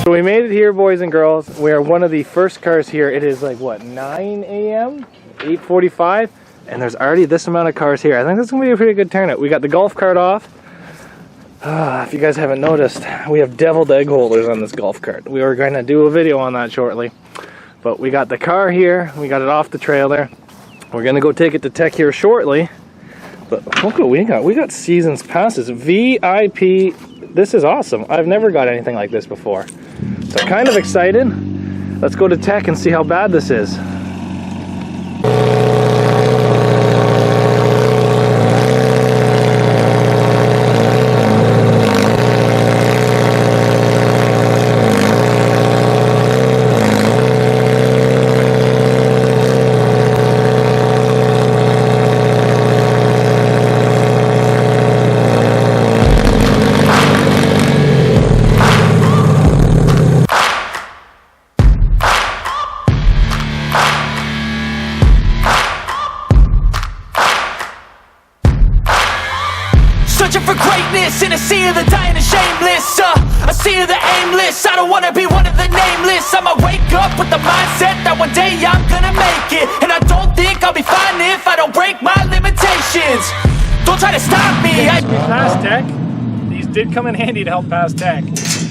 So we made it here, boys and girls. We are one of the first cars here. It is like, what, 9 a.m.? 8:45? And there's already this amount of cars here. I think this is going to be a pretty good turnout. We got the golf cart off. If you guys haven't noticed, we have deviled egg holders on this golf cart. We were going to do a video on that shortly. But we got the car here. We got it off the trailer. We're going to go take it to tech here shortly. But look what we got. We got seasons passes. VIP. This is awesome. I've never got anything like this before. So I'm kind of excited. Let's go to tech and see how bad this is. Searching for greatness in a sea of the dying and shameless, a sea of the aimless. I don't wanna be one of the nameless. I'ma wake up with the mindset that one day I'm gonna make it. And I don't think I'll be fine if I don't break my limitations. Don't try to stop me. We passed tech. These did come in handy to help pass tech.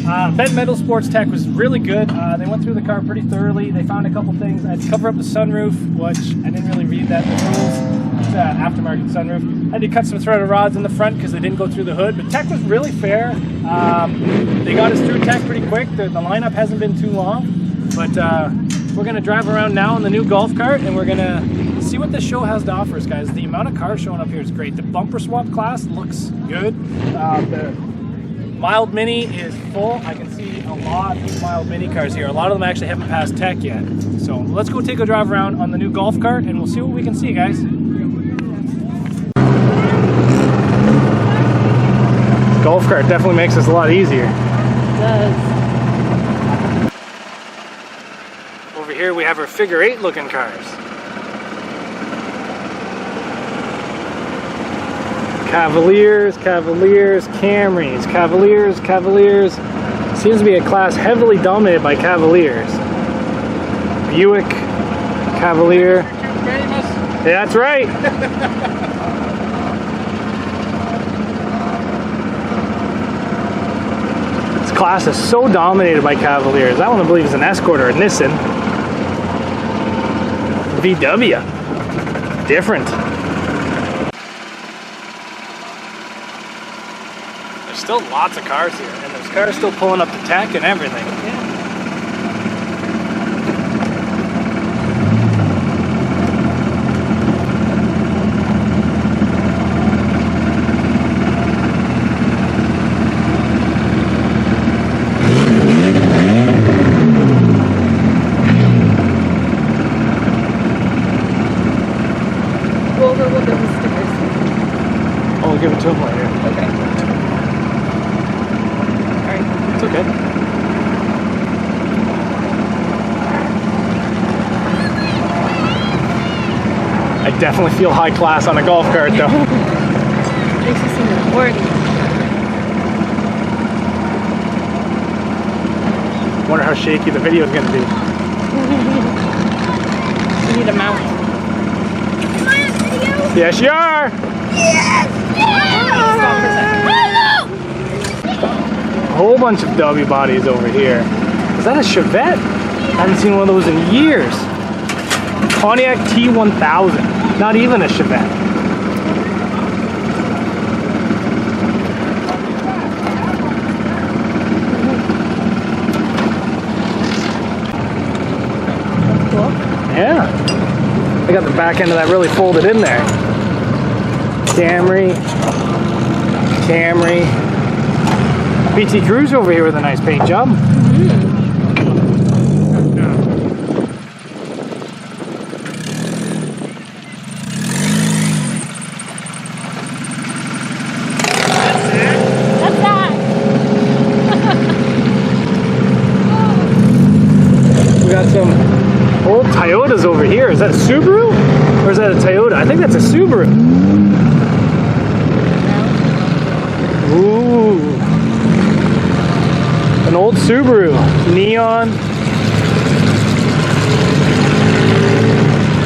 Bent Metal Sports Tech was really good. They went through the car pretty thoroughly. They found a couple things. I had to cover up the sunroof, which I didn't really read that in the rules. It's an aftermarket sunroof. I had to cut some threaded rods in the front because they didn't go through the hood. But tech was really fair. They got us through tech pretty quick. The lineup hasn't been too long. But we're going to drive around now in the new golf cart, and we're going to see what this show has to offer us, guys. The amount of cars showing up here is great. The bumper swap class looks good. The mild mini is full. I can see a lot of mild mini cars here. A lot of them actually haven't passed tech yet. So let's go take a drive around on the new golf cart and we'll see what we can see, guys. Golf cart definitely makes this a lot easier. It does. Over here we have our figure 8 looking cars. Cavaliers, Cavaliers, Camrys, Cavaliers, Cavaliers. Seems to be a class heavily dominated by Cavaliers. Buick, Cavalier. Yeah, that's right. This class is so dominated by Cavaliers. That one I believe is an Escort or a Nissan. VW. Different. There's still lots of cars here, and there's cars still pulling up to tech and everything. We'll give them stickers. Oh, we'll give it to him later. Okay. Alright. It's okay. I definitely feel high class on a golf cart though. Makes you seem important. Wonder how shaky the video is going to be. You need a mount. Yes, you are! Yes! Stop for a second. A whole bunch of W bodies over here. Is that a Chevette? I haven't seen one of those in years. Pontiac T1000. Not even a Chevette. Cool. Yeah. I got the back end of that really folded in there. Camry. Camry. BT Cruise over here with a nice paint job. What's that? We got some old Toyotas over here. Is that a Subaru? Or is that a Toyota? I think that's a Subaru. Ooh. An old Subaru. neon.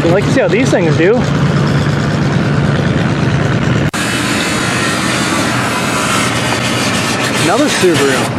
I'd like to see how these things do. Another Subaru.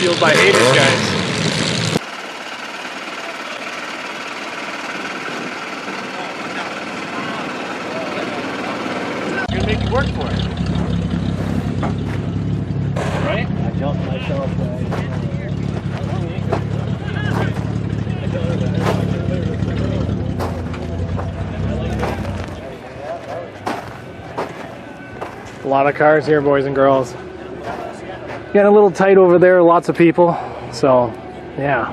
Fueled by haters, guys. Gonna make you work for it, right? I jumped myself. A lot of cars here, boys and girls. Getting a little tight over there, lots of people. So, yeah,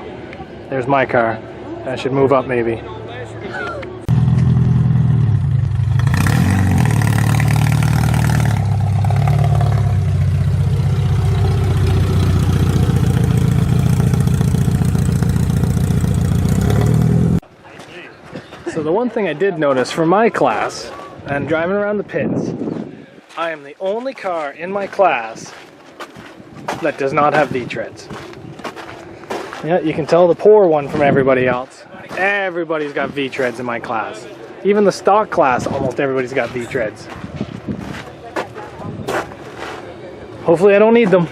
there's my car. I should move up maybe. So the one thing I did notice for my class, and driving around the pits, I am the only car in my class that does not have V-treads. Yeah, you can tell the poor one from everybody else. Everybody's got V-treads in my class. Even the stock class, almost everybody's got V-treads. Hopefully I don't need them.